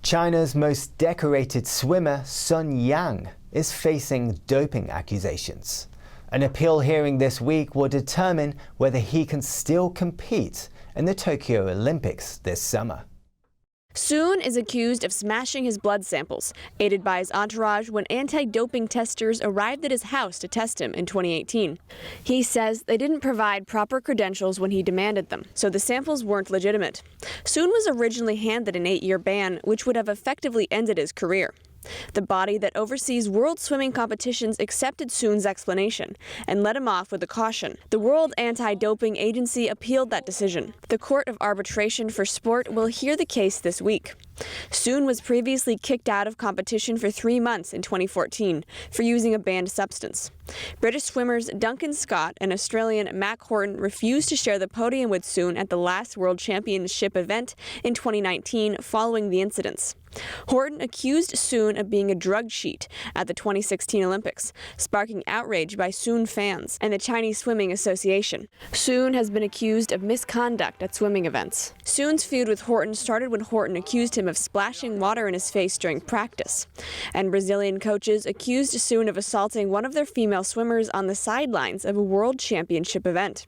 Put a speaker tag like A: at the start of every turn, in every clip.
A: China's most decorated swimmer, Sun Yang, is facing doping accusations. An appeal hearing this week will determine whether he can still compete in the Tokyo Olympics this summer.
B: Sun is accused of smashing his blood samples, aided by his entourage when anti-doping testers arrived at his house to test him in 2018. He says they didn't provide proper credentials when he demanded them, so the samples weren't legitimate. Sun was originally handed an 8-year ban, which would have effectively ended his career. The body that oversees world swimming competitions accepted Sun's explanation and let him off with a caution. The World Anti-Doping Agency appealed that decision. The Court of Arbitration for Sport will hear the case this week. Sun was previously kicked out of competition for 3 months in 2014 for using a banned substance. British swimmers Duncan Scott and Australian Mac Horton refused to share the podium with Sun at the last World Championship event in 2019 following the incidents. Horton accused Sun of being a drug cheat at the 2016 Olympics, sparking outrage by Sun fans and the Chinese Swimming Association. Sun has been accused of misconduct at swimming events. Sun's feud with Horton started when Horton accused him of splashing water in his face during practice, and Brazilian coaches accused Sun of assaulting one of their female swimmers on the sidelines of a World Championship event.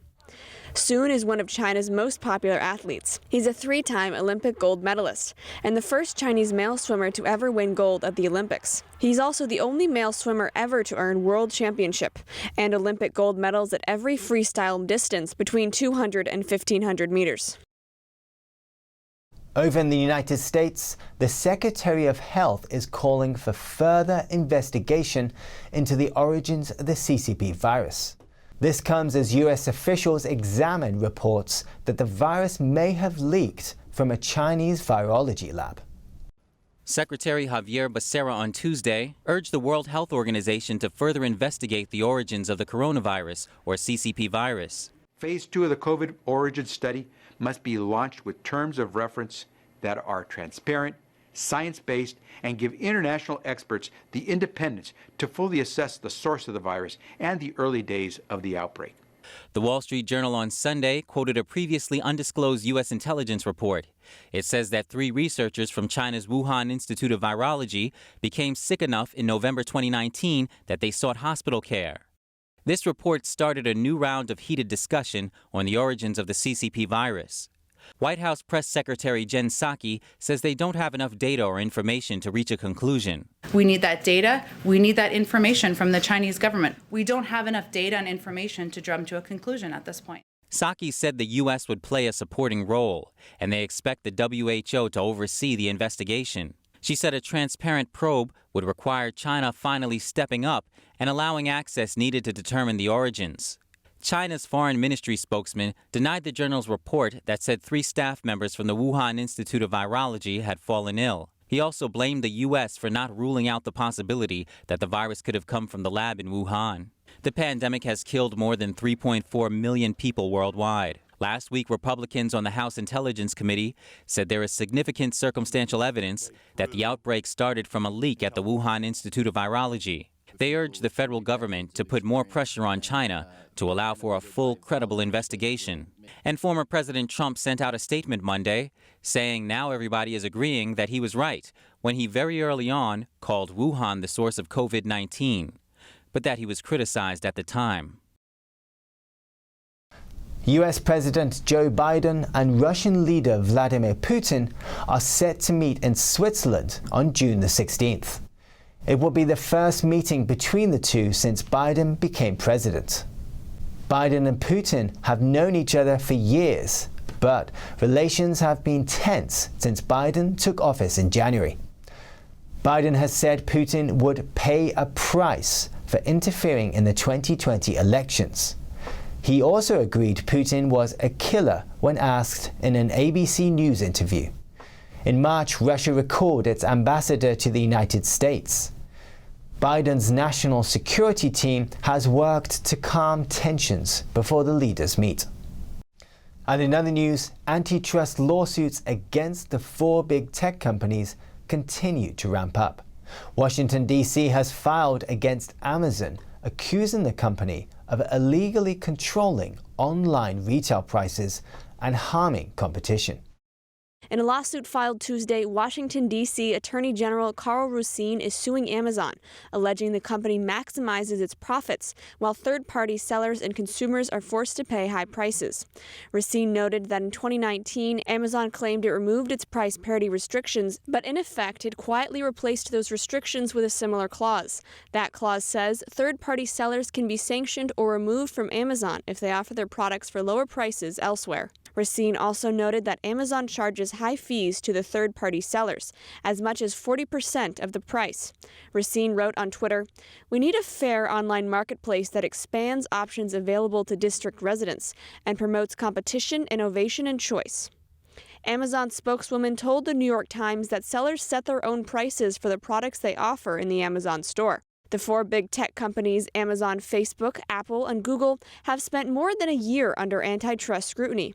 B: Sun is one of China's most popular athletes. He's a 3-time Olympic gold medalist and the first Chinese male swimmer to ever win gold at the Olympics. He's also the only male swimmer ever to earn world championship and Olympic gold medals at every freestyle distance between 200 and 1,500 meters.
A: Over in the United States, the Secretary of Health is calling for further investigation into the origins of the CCP virus. This comes as U.S. officials examine reports that the virus may have leaked from a Chinese virology lab.
C: Secretary Javier Becerra on Tuesday urged the World Health Organization to further investigate the origins of the coronavirus, or CCP virus.
D: Phase 2 of the COVID origin study must be launched with terms of reference that are transparent, science-based, and give international experts the independence to fully assess the source of the virus and the early days of the outbreak.
C: The Wall Street Journal on Sunday quoted a previously undisclosed U.S. intelligence report. It says that 3 researchers from China's Wuhan Institute of Virology became sick enough in November 2019 that they sought hospital care. This report started a new round of heated discussion on the origins of the CCP virus. White House Press Secretary Jen Psaki says they don't have enough data or information to reach a conclusion.
E: We need that data. We need that information from the Chinese government. We don't have enough data and information to drum to a conclusion at this point.
C: Psaki said the U.S. would play a supporting role, and they expect the WHO to oversee the investigation. She said a transparent probe would require China finally stepping up and allowing access needed to determine the origins. China's foreign ministry spokesman denied the journal's report that said 3 staff members from the Wuhan Institute of Virology had fallen ill. He also blamed the U.S. for not ruling out the possibility that the virus could have come from the lab in Wuhan. The pandemic has killed more than 3.4 million people worldwide. Last week, Republicans on the House Intelligence Committee said there is significant circumstantial evidence that the outbreak started from a leak at the Wuhan Institute of Virology. They urged the federal government to put more pressure on China to allow for a full, credible investigation. And former President Trump sent out a statement Monday saying now everybody is agreeing that he was right when he very early on called Wuhan the source of COVID-19, but that he was criticized at the time.
A: U.S. President Joe Biden and Russian leader Vladimir Putin are set to meet in Switzerland on June the 16th. It will be the first meeting between the two since Biden became president. Biden and Putin have known each other for years, but relations have been tense since Biden took office in January. Biden has said Putin would pay a price for interfering in the 2020 elections. He also agreed Putin was a killer when asked in an ABC News interview. In March, Russia recalled its ambassador to the United States. Biden's national security team has worked to calm tensions before the leaders meet. And in other news, antitrust lawsuits against the 4 big tech companies continue to ramp up. Washington, D.C. has filed against Amazon, accusing the company of illegally controlling online retail prices and harming competition.
B: In a lawsuit filed Tuesday, Washington, D.C. Attorney General Karl Racine is suing Amazon, alleging the company maximizes its profits, while third-party sellers and consumers are forced to pay high prices. Racine noted that in 2019, Amazon claimed it removed its price parity restrictions, but in effect, it quietly replaced those restrictions with a similar clause. That clause says third-party sellers can be sanctioned or removed from Amazon if they offer their products for lower prices elsewhere. Racine also noted that Amazon charges high fees to the third-party sellers, as much as 40% of the price. Racine wrote on Twitter, "We need a fair online marketplace that expands options available to district residents and promotes competition, innovation, and choice." Amazon spokeswoman told the New York Times that sellers set their own prices for the products they offer in the Amazon store. The four big tech companies, Amazon, Facebook, Apple, and Google, have spent more than a year under antitrust scrutiny.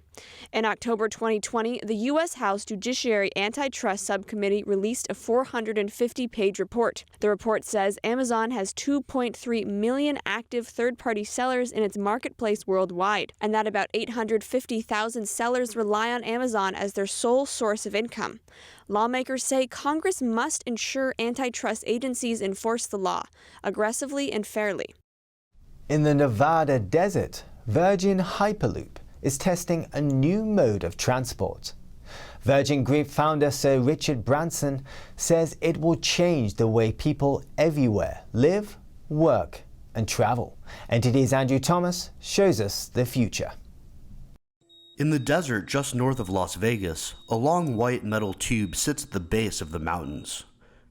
B: In October 2020, the U.S. House Judiciary Antitrust Subcommittee released a 450-page report. The report says Amazon has 2.3 million active third-party sellers in its marketplace worldwide, and that about 850,000 sellers rely on Amazon as their sole source of income. Lawmakers say Congress must ensure antitrust agencies enforce the law aggressively and fairly.
A: In the Nevada desert, Virgin Hyperloop is testing a new mode of transport. Virgin Group founder Sir Richard Branson says it will change the way people everywhere live, work, and travel. NTD's Andrew Thomas shows us the future.
F: In the desert just north of Las Vegas, a long white metal tube sits at the base of the mountains.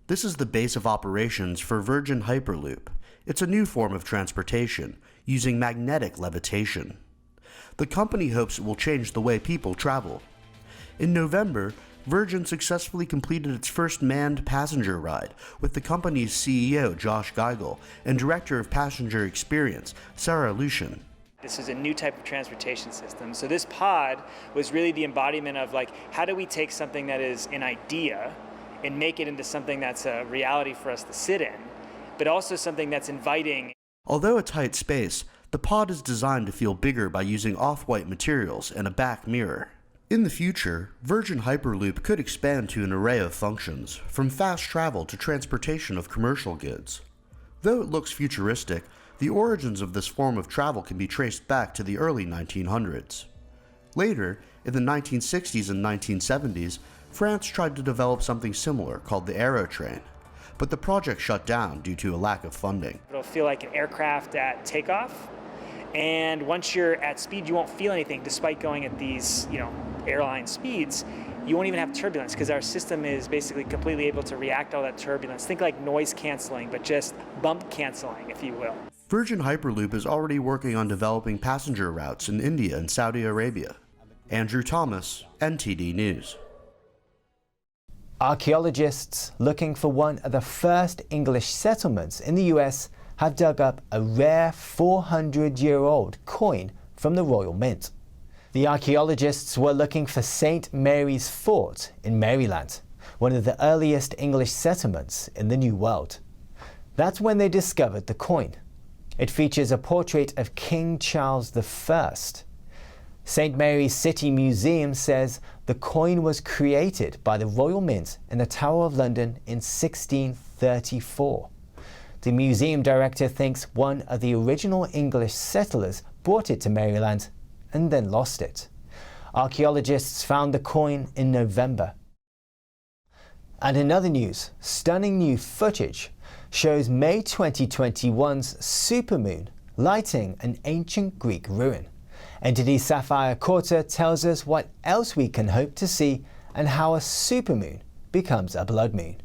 F: This is the base of operations for Virgin Hyperloop. It's a new form of transportation, using magnetic levitation. The company hopes it will change the way people travel. In November, Virgin successfully completed its first manned passenger ride with the company's CEO Josh Geigel and Director of Passenger Experience Sarah Lucian.
G: This is a new type of transportation system. So this pod was really the embodiment of how do we take something that is an idea and make it into something that's a reality for us to sit in, but also something that's inviting.
F: Although a tight space, the pod is designed to feel bigger by using off-white materials and a back mirror. In the future, Virgin Hyperloop could expand to an array of functions, from fast travel to transportation of commercial goods. Though it looks futuristic, the origins of this form of travel can be traced back to the early 1900s. Later, in the 1960s and 1970s, France tried to develop something similar called the Aerotrain, but the project shut down due to a lack of funding.
G: It'll feel like an aircraft at takeoff, and once you're at speed, you won't feel anything despite going at these, airline speeds. You won't even have turbulence because our system is basically completely able to react to all that turbulence. Think like noise canceling, but just bump canceling, if you will.
F: Virgin Hyperloop is already working on developing passenger routes in India and Saudi Arabia. Andrew Thomas, NTD News.
A: Archeologists looking for one of the first English settlements in the US have dug up a rare 400-year-old coin from the Royal Mint. The archaeologists were looking for St. Mary's Fort in Maryland, one of the earliest English settlements in the New World. That's when they discovered the coin. It features a portrait of King Charles I. St. Mary's City Museum says the coin was created by the Royal Mint in the Tower of London in 1634. The museum director thinks one of the original English settlers brought it to Maryland and then lost it. Archaeologists found the coin in November. And in other news, stunning new footage shows May 2021's supermoon lighting an ancient Greek ruin. NTD Sapphire Quarter tells us what else we can hope to see and how a supermoon becomes a blood moon.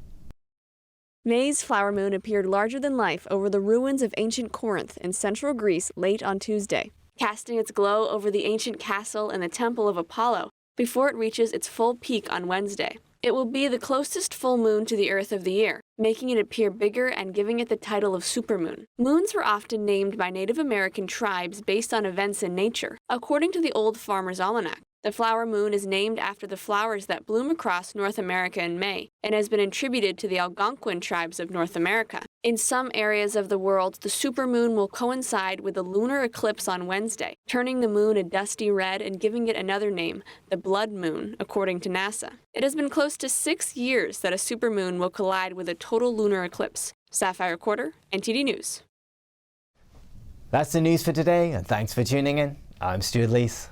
B: May's flower moon appeared larger than life over the ruins of ancient Corinth in central Greece late on Tuesday, casting its glow over the ancient castle and the temple of Apollo before it reaches its full peak on Wednesday. It will be the closest full moon to the Earth of the year, making it appear bigger and giving it the title of supermoon. Moons were often named by Native American tribes based on events in nature, according to the Old Farmer's Almanac. The flower moon is named after the flowers that bloom across North America in May and has been attributed to the Algonquin tribes of North America. In some areas of the world, the supermoon will coincide with a lunar eclipse on Wednesday, turning the moon a dusty red and giving it another name, the blood moon, according to NASA. It has been close to 6 years that a supermoon will collide with a total lunar eclipse. Sapphire Quarter, NTD News.
A: That's the news for today, and thanks for tuning in. I'm Stuart Lees.